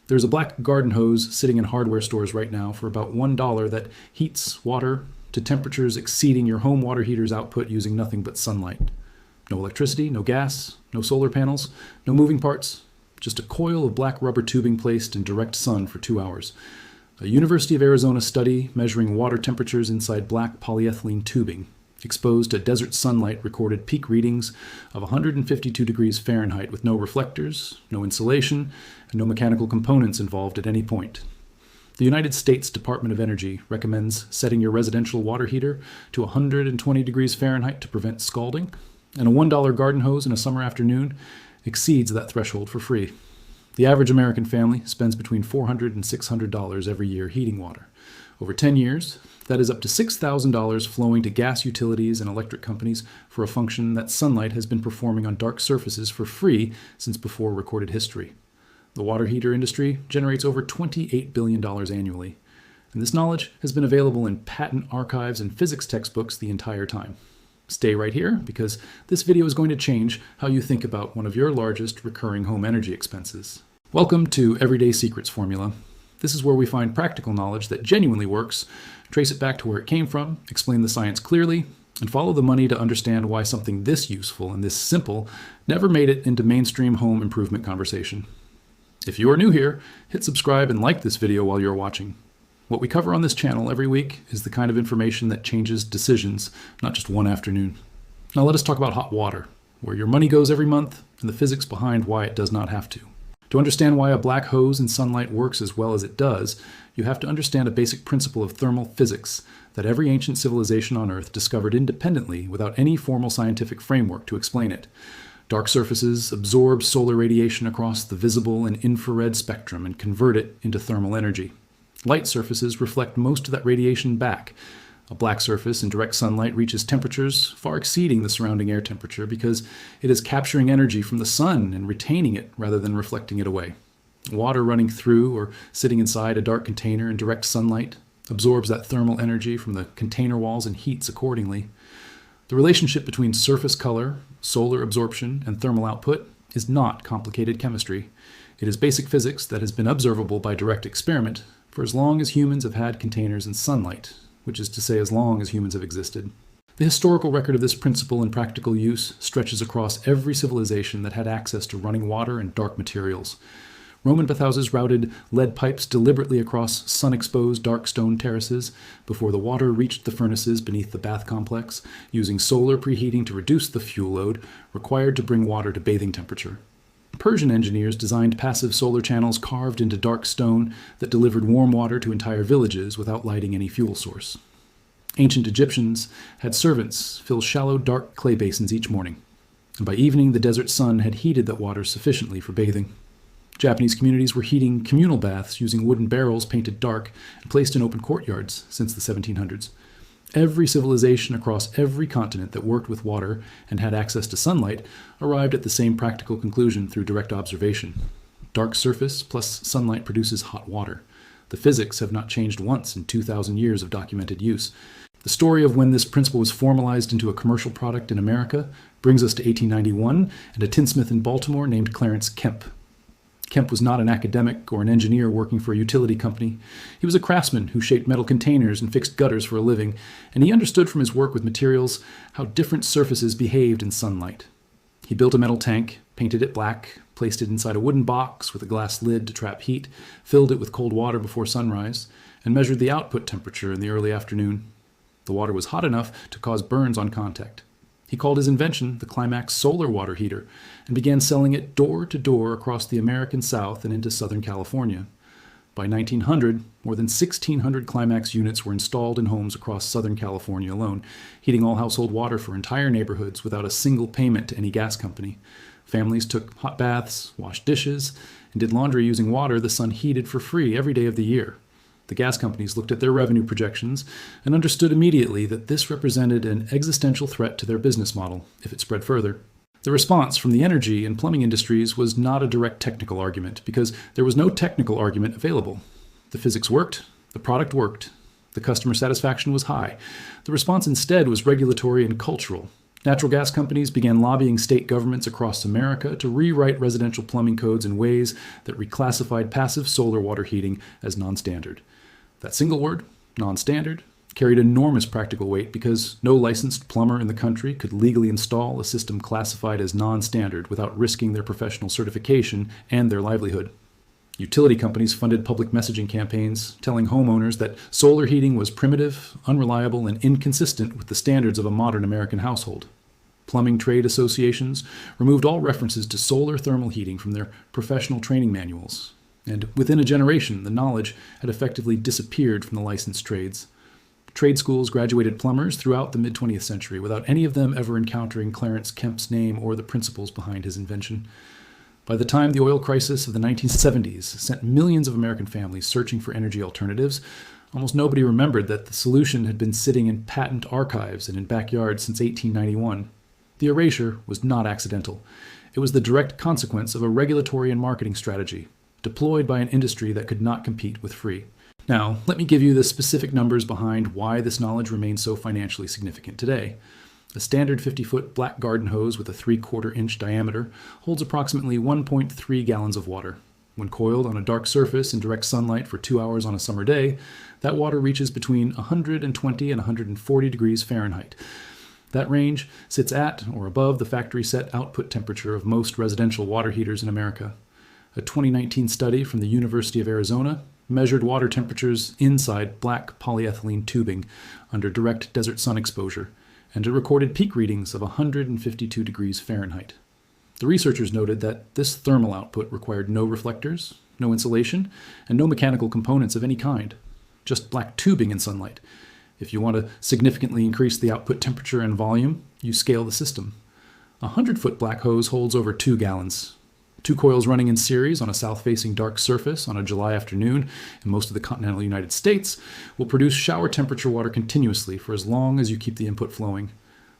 There's a black garden hose sitting in hardware stores right now for about $1 that heats water to temperatures exceeding your home water heater's output using nothing but sunlight. No electricity, no gas, no solar panels, no moving parts, just a coil of black rubber tubing placed in direct sun for 2 hours. A University of Arizona study measuring water temperatures inside black polyethylene tubing exposed to desert sunlight recorded peak readings of 152 degrees Fahrenheit with no reflectors, no insulation, and no mechanical components involved at any point. The United States Department of Energy recommends setting your residential water heater to 120 degrees Fahrenheit to prevent scalding, and a $1 garden hose in a summer afternoon exceeds that threshold for free. The average American family spends between $400 and $600 every year heating water. Over 10 years, that is up to $6,000 flowing to gas utilities and electric companies for a function that sunlight has been performing on dark surfaces for free since before recorded history. The water heater industry generates over $28 billion annually, and this knowledge has been available in patent archives and physics textbooks the entire time. Stay right here, because this video is going to change how you think about one of your largest recurring home energy expenses. Welcome to Everyday Secrets Formula. This is where we find practical knowledge that genuinely works, trace it back to where it came from, explain the science clearly, and follow the money to understand why something this useful and this simple never made it into mainstream home improvement conversation. If you are new here, hit subscribe and like this video while you're watching. What we cover on this channel every week is the kind of information that changes decisions, not just one afternoon. Now let us talk about hot water, where your money goes every month, and the physics behind why it does not have to. To understand why a black hose in sunlight works as well as it does, you have to understand a basic principle of thermal physics that every ancient civilization on Earth discovered independently without any formal scientific framework to explain it. Dark surfaces absorb solar radiation across the visible and infrared spectrum and convert it into thermal energy. Light surfaces reflect most of that radiation back. A black surface in direct sunlight reaches temperatures far exceeding the surrounding air temperature because it is capturing energy from the sun and retaining it rather than reflecting it away. Water running through or sitting inside a dark container in direct sunlight absorbs that thermal energy from the container walls and heats accordingly. The relationship between surface color, solar absorption, and thermal output is not complicated chemistry. It is basic physics that has been observable by direct experiment for as long as humans have had containers and sunlight, which is to say as long as humans have existed. The historical record of this principle in practical use stretches across every civilization that had access to running water and dark materials. Roman bathhouses routed lead pipes deliberately across sun-exposed dark stone terraces before the water reached the furnaces beneath the bath complex, using solar preheating to reduce the fuel load required to bring water to bathing temperature. Persian engineers designed passive solar channels carved into dark stone that delivered warm water to entire villages without lighting any fuel source. Ancient Egyptians had servants fill shallow, dark clay basins each morning, and by evening the desert sun had heated that water sufficiently for bathing. Japanese communities were heating communal baths using wooden barrels painted dark and placed in open courtyards since the 1700s. Every civilization across every continent that worked with water and had access to sunlight arrived at the same practical conclusion through direct observation. Dark surface plus sunlight produces hot water. The physics have not changed once in 2,000 years of documented use. The story of when this principle was formalized into a commercial product in America brings us to 1891 and a tinsmith in Baltimore named Clarence Kemp. Kemp was not an academic or an engineer working for a utility company. He was a craftsman who shaped metal containers and fixed gutters for a living, and he understood from his work with materials how different surfaces behaved in sunlight. He built a metal tank, painted it black, placed it inside a wooden box with a glass lid to trap heat, filled it with cold water before sunrise, and measured the output temperature in the early afternoon. The water was hot enough to cause burns on contact. He called his invention the Climax Solar Water Heater and began selling it door to door across the American South and into Southern California. By 1900, more than 1,600 Climax units were installed in homes across Southern California alone, heating all household water for entire neighborhoods without a single payment to any gas company. Families took hot baths, washed dishes, and did laundry using water the sun heated for free every day of the year. The gas companies looked at their revenue projections and understood immediately that this represented an existential threat to their business model if it spread further. The response from the energy and plumbing industries was not a direct technical argument because there was no technical argument available. The physics worked, the product worked, the customer satisfaction was high. The response instead was regulatory and cultural. Natural gas companies began lobbying state governments across America to rewrite residential plumbing codes in ways that reclassified passive solar water heating as non-standard. That single word, non-standard, carried enormous practical weight because no licensed plumber in the country could legally install a system classified as non-standard without risking their professional certification and their livelihood. Utility companies funded public messaging campaigns telling homeowners that solar heating was primitive, unreliable, and inconsistent with the standards of a modern American household. Plumbing trade associations removed all references to solar thermal heating from their professional training manuals, and within a generation, the knowledge had effectively disappeared from the licensed trades. Trade schools graduated plumbers throughout the mid-20th century without any of them ever encountering Clarence Kemp's name or the principles behind his invention. By the time the oil crisis of the 1970s sent millions of American families searching for energy alternatives, almost nobody remembered that the solution had been sitting in patent archives and in backyards since 1891. The erasure was not accidental. It was the direct consequence of a regulatory and marketing strategy deployed by an industry that could not compete with free. Now, let me give you the specific numbers behind why this knowledge remains so financially significant today. A standard 50-foot black garden hose with a 3/4-inch diameter holds approximately 1.3 gallons of water. When coiled on a dark surface in direct sunlight for 2 hours on a summer day, that water reaches between 120 and 140 degrees Fahrenheit. That range sits at or above the factory-set output temperature of most residential water heaters in America. A 2019 study from the University of Arizona measured water temperatures inside black polyethylene tubing under direct desert sun exposure, and it recorded peak readings of 152 degrees Fahrenheit. The researchers noted that this thermal output required no reflectors, no insulation, and no mechanical components of any kind, just black tubing in sunlight. If you want to significantly increase the output temperature and volume, you scale the system. A 100-foot black hose holds over 2 gallons. 2 coils running in series on a south-facing dark surface on a July afternoon in most of the continental United States will produce shower temperature water continuously for as long as you keep the input flowing.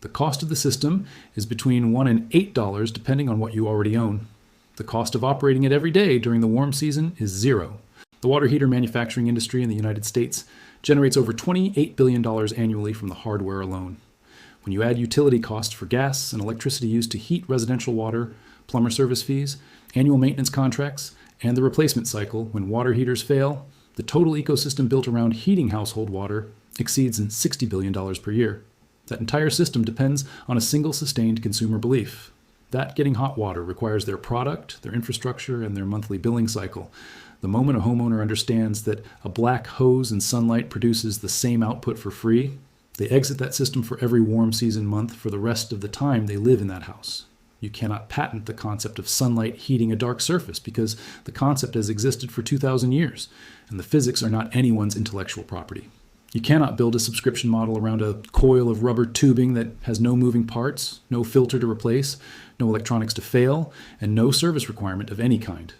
The cost of the system is between $1 and $8 depending on what you already own. The cost of operating it every day during the warm season is $0. The water heater manufacturing industry in the United States generates over $28 billion annually from the hardware alone. When you add utility costs for gas and electricity used to heat residential water, plumber service fees, annual maintenance contracts, and the replacement cycle when water heaters fail, the total ecosystem built around heating household water exceeds $60 billion per year. That entire system depends on a single sustained consumer belief. That getting hot water requires their product, their infrastructure, and their monthly billing cycle. The moment a homeowner understands that a black hose in sunlight produces the same output for free, they exit that system for every warm season month for the rest of the time they live in that house. You cannot patent the concept of sunlight heating a dark surface because the concept has existed for 2,000 years, and the physics are not anyone's intellectual property. You cannot build a subscription model around a coil of rubber tubing that has no moving parts, no filter to replace, no electronics to fail, and no service requirement of any kind.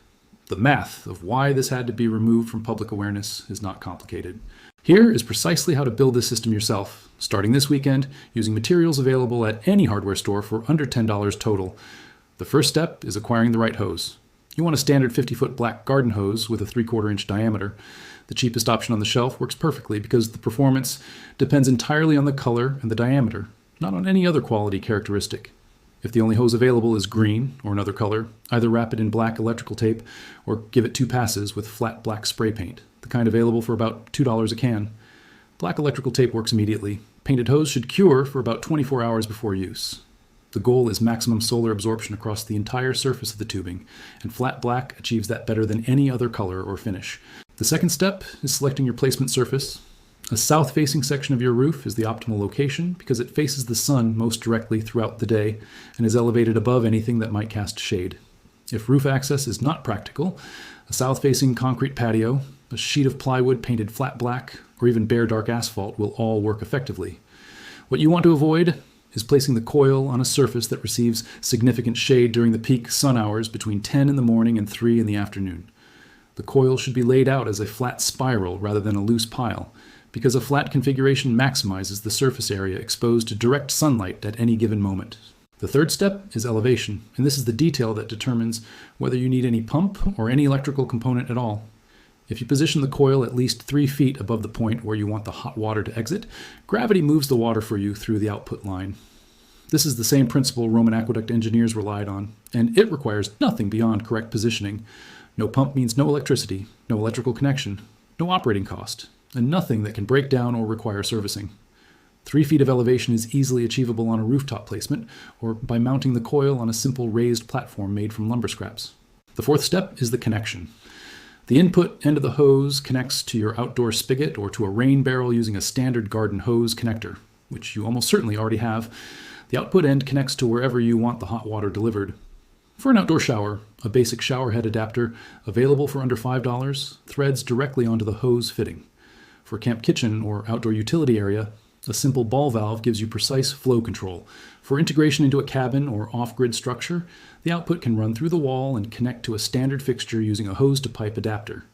The math of why this had to be removed from public awareness is not complicated. Here is precisely how to build this system yourself, starting this weekend using materials available at any hardware store for under $10 total. The first step is acquiring the right hose. You want a standard 50-foot black garden hose with a 3/4-inch diameter. The cheapest option on the shelf works perfectly because the performance depends entirely on the color and the diameter, not on any other quality characteristic. If the only hose available is green or another color, either wrap it in black electrical tape or give it 2 passes with flat black spray paint, the kind available for about $2 a can. Black electrical tape works immediately. Painted hose should cure for about 24 hours before use. The goal is maximum solar absorption across the entire surface of the tubing, and flat black achieves that better than any other color or finish. The second step is selecting your placement surface. A south-facing section of your roof is the optimal location because it faces the sun most directly throughout the day and is elevated above anything that might cast shade. If roof access is not practical, a south-facing concrete patio, a sheet of plywood painted flat black, or even bare dark asphalt will all work effectively. What you want to avoid is placing the coil on a surface that receives significant shade during the peak sun hours between 10 in the morning and 3 in the afternoon. The coil should be laid out as a flat spiral rather than a loose pile, because a flat configuration maximizes the surface area exposed to direct sunlight at any given moment. The third step is elevation, and this is the detail that determines whether you need any pump or any electrical component at all. If you position the coil at least 3 feet above the point where you want the hot water to exit, gravity moves the water for you through the output line. This is the same principle Roman aqueduct engineers relied on, and it requires nothing beyond correct positioning. No pump means no electricity, no electrical connection, no operating cost, and nothing that can break down or require servicing. 3 feet of elevation is easily achievable on a rooftop placement or by mounting the coil on a simple raised platform made from lumber scraps. The 4th step is the connection. The input end of the hose connects to your outdoor spigot or to a rain barrel using a standard garden hose connector, which you almost certainly already have. The output end connects to wherever you want the hot water delivered. For an outdoor shower, a basic shower head adapter, available for under $5, threads directly onto the hose fitting. For camp kitchen or outdoor utility area, a simple ball valve gives you precise flow control. For integration into a cabin or off-grid structure, the output can run through the wall and connect to a standard fixture using a hose-to-pipe adapter.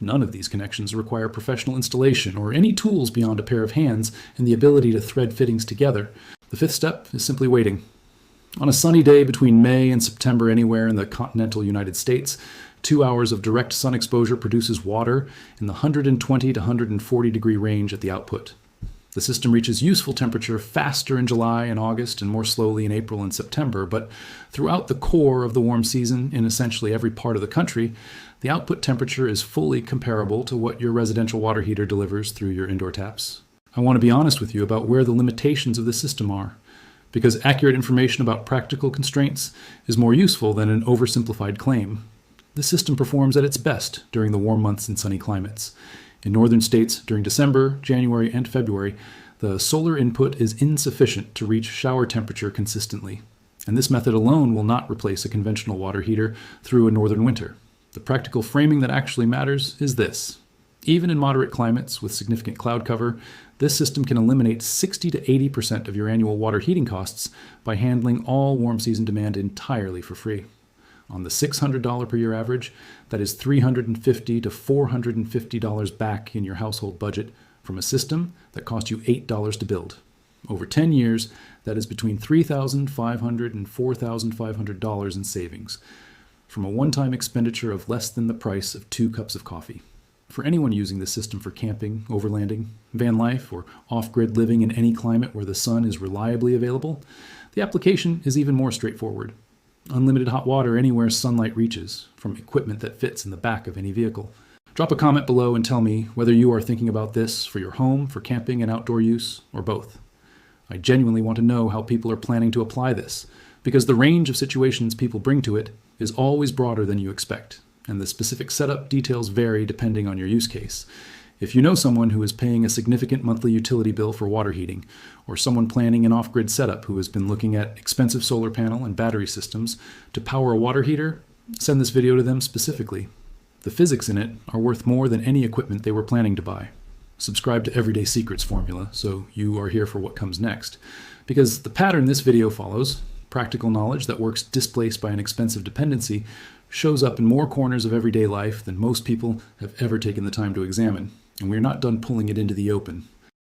None of these connections require professional installation or any tools beyond a pair of hands and the ability to thread fittings together. The 5th step is simply waiting. On a sunny day between May and September anywhere in the continental United States, 2 hours of direct sun exposure produces water in the 120 to 140 degree range at the output. The system reaches useful temperature faster in July and August and more slowly in April and September, but throughout the core of the warm season in essentially every part of the country, the output temperature is fully comparable to what your residential water heater delivers through your indoor taps. I want to be honest with you about where the limitations of the system are, because accurate information about practical constraints is more useful than an oversimplified claim. The system performs at its best during the warm months in sunny climates. In northern states, during December, January, and February, the solar input is insufficient to reach shower temperature consistently, and this method alone will not replace a conventional water heater through a northern winter. The practical framing that actually matters is this. Even in moderate climates with significant cloud cover, this system can eliminate 60 to 80% of your annual water heating costs by handling all warm season demand entirely for free. On the $600 per year average, that is $350 to $450 back in your household budget from a system that cost you $8 to build. Over 10 years, that is between $3,500 and $4,500 in savings from a one-time expenditure of less than the price of 2 cups of coffee. For anyone using this system for camping, overlanding, van life, or off-grid living in any climate where the sun is reliably available, the application is even more straightforward. Unlimited hot water anywhere sunlight reaches, from equipment that fits in the back of any vehicle. Drop a comment below and tell me whether you are thinking about this for your home, for camping and outdoor use, or both. I genuinely want to know how people are planning to apply this, because the range of situations people bring to it is always broader than you expect, and the specific setup details vary depending on your use case. If you know someone who is paying a significant monthly utility bill for water heating, or someone planning an off-grid setup who has been looking at expensive solar panel and battery systems to power a water heater, send this video to them specifically. The physics in it are worth more than any equipment they were planning to buy. Subscribe to Everyday Secrets formula so you are here for what comes next. Because the pattern this video follows, practical knowledge that works displaced by an expensive dependency, shows up in more corners of everyday life than most people have ever taken the time to examine. And we're not done pulling it into the open.